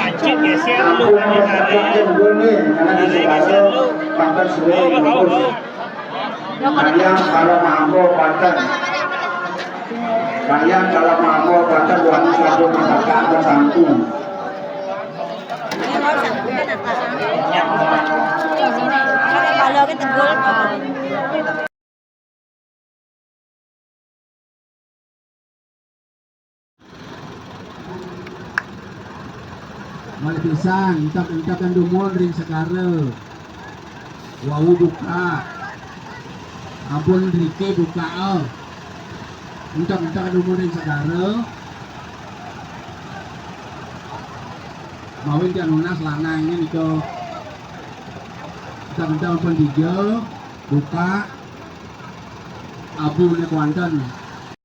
Anjing geser lu Kalian kalau mampu paten, kalian kalau mampu paten buat satu masakan bersangku. Kalau kita gol Wali pisan, ucap-ucapan dumul ring segara. Wau buka. Ampun Riki buka. Ucap-ucapan dumul ring segara. Mawin kan lunas lana ini niko. Ucap-ucapan ampun tiga buka. Abu ne kuantan.